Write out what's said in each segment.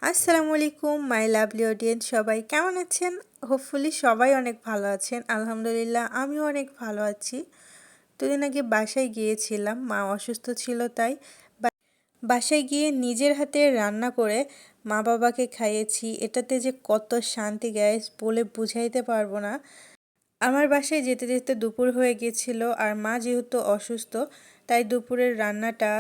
আসসালামু আলাইকুম my lovely audience, সবাই কেমন আছেন? হোপফুলি সবাই অনেক ভালো আছেন। আলহামদুলিল্লাহ আমিও অনেক ভালো আছি। দুদিন আগে বাসায় গিয়েছিলাম, মা অসুস্থ ছিল তাই বাসায় গিয়ে নিজের হাতে রান্না করে মা বাবাকে খাইয়েছি। এটাতে যে কত শান্তি গাইস, বলে বুঝাইতে পারবো না। আমার বাসায় যেতে যেতে দুপুর হয়ে গেছিল, আর মা যেহেতু অসুস্থ তাই দুপুরের রান্নাটা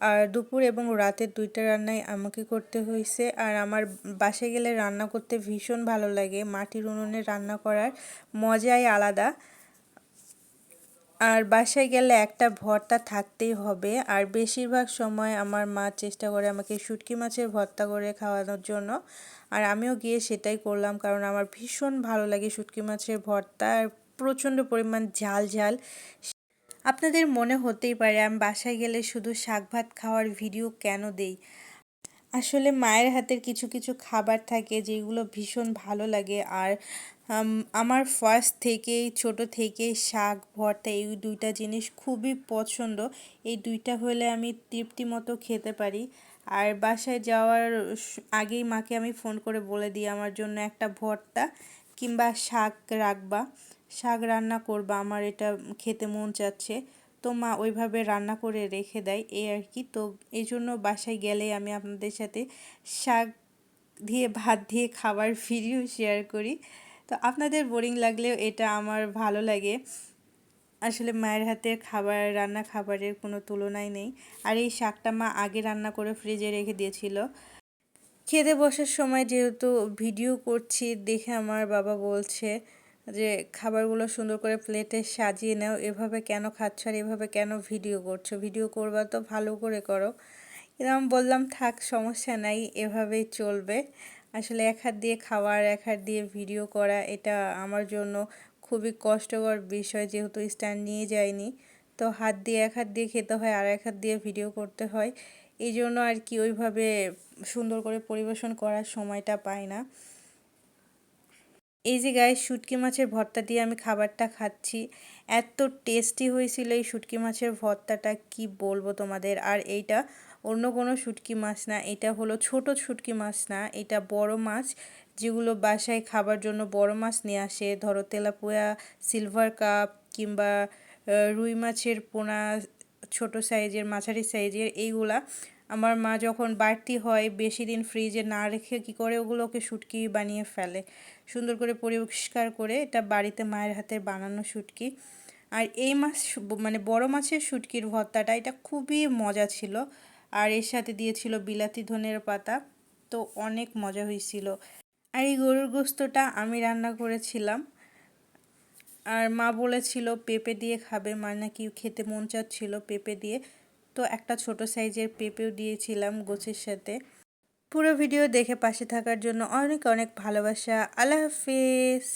আর দুপুর এবং রাতের দুইটা রান্নাই আমাকে করতে হয়েছে। আর আমার বাসায় গেলে রান্না করতে ভীষণ ভালো লাগে, মাটির উনুনে রান্না করার মজাই আলাদা। আর বাসায় গেলে একটা ভর্তা থাকতেই হবে, আর বেশিরভাগ সময় আমার মা চেষ্টা করে আমাকে শুটকি মাছের ভর্তা করে খাওয়ানোর জন্য। আর আমিও গিয়ে সেটাই করলাম, কারণ আমার ভীষণ ভালো লাগে শুটকি মাছের ভর্তা, আর প্রচণ্ড পরিমাণ ঝাল ঝাল। আপনাদের মনে হতেই পারে আমি বাসায় গেলে শুধু শাক ভাত খাওয়ার ভিডিও কেন দেই। আসলে মায়ের হাতের কিছু কিছু খাবার থাকে যেগুলো ভীষণ ভালো লাগে। আর আমার ফার্স্ট থেকেই ছোট থেকেই শাক ভর্তা এই দুইটা জিনিস খুবই পছন্দ। এই দুইটা হলে আমি তৃপ্তি মতো খেতে পারি। আর বাসায় যাওয়ার আগেই মাকে আমি ফোন করে বলে দিই আমার জন্য একটা ভর্তা কিংবা শাক রাখবা, শাক রান্না করবা, আমার এটা খেতে মন চাচ্ছে। তো মা ওইভাবে রান্না করে রেখে দেয়, এই আর কি। তো এই জন্য বাসায় গেলে আমি আপনাদের সাথে শাক দিয়ে ভাত দিয়ে খাবার ভিডিও শেয়ার করি। তো আপনাদের বোরিং লাগলেও এটা আমার ভালো লাগে। আসলে মায়ের হাতের খাবারের কোনো তুলনাই নেই। আর এই শাকটা মা আগে রান্না করে ফ্রিজে রেখে দিয়েছিল। খেতে বসার সময় যেহেতু ভিডিও করছি দেখে আমার বাবা বলছে যে খাবারগুলো সুন্দর করে প্লেটে সাজিয়ে নাও, এভাবে কেন খাচ্ছ আর এভাবে কেন ভিডিও করছো, ভিডিও করবা তো ভালো করে করো। কিন্তু আমি বললাম থাক, সমস্যা নাই, এভাবেই চলবে। আসলে এক হাত দিয়ে খাওয়া আর এক হাত দিয়ে ভিডিও করা এটা আমার জন্য খুবই কষ্টকর বিষয়, যেহেতু স্ট্যান্ড নিয়ে যায়নি। তো এক হাত দিয়ে খেতে হয় আর এক হাত দিয়ে ভিডিও করতে হয়। এই জন্য আর কি ওইভাবে সুন্দর করে পরিবেশন করার সময়টা পাই না। এই যে গায়ে শুটকি মাছের ভর্তা দিয়ে আমি খাবারটা খাচ্ছি, এত টেস্টি হয়েছিল এই শুটকি মাছের ভর্তাটা, কি বলবো তোমাদের। আর এইটা অন্য কোনো শুটকি মাছ না, এটা হলো ছোট শুটকি মাছ না, এটা বড় মাছ, যেগুলো বাসায় খাবার জন্য বড় মাছ নিয়ে আসে। ধরো তেলাপুয়া, সিলভার কাপ কিংবা রুই মাছের পোনা, ছোট সাইজের মাঝারি সাইজের এইগুলা আমার মা যখন বাড়তি হয় বেশি দিন ফ্রিজে না রেখে কী করে ওগুলোকে শুটকি বানিয়ে ফেলে, সুন্দর করে পরিষ্কার করে। এটা বাড়িতে মায়ের হাতের বানানো শুটকি। আর এই মাছ মানে বড় মাছের শুটকির ভর্তাটা এটা খুবই মজা ছিল। আর এর সাথে দিয়েছিল বিলাতি ধনের পাতা, তো অনেক মজা হয়েছিল। আর এই গরুর গোস্তটা আমি রান্না করেছিলাম। আর মা বলেছিল পেঁপে দিয়ে খাবে, মা নাকি খেতে মন চাচ্ছিল পেঁপে দিয়ে, তো একটা ছোট সাইজের পেঁপেও দিয়েছিলাম গোছের সাথে। পুরো ভিডিও দেখে পাশে থাকার জন্য অনেক অনেক ভালোবাসা। আল্লাহ হাফিজ।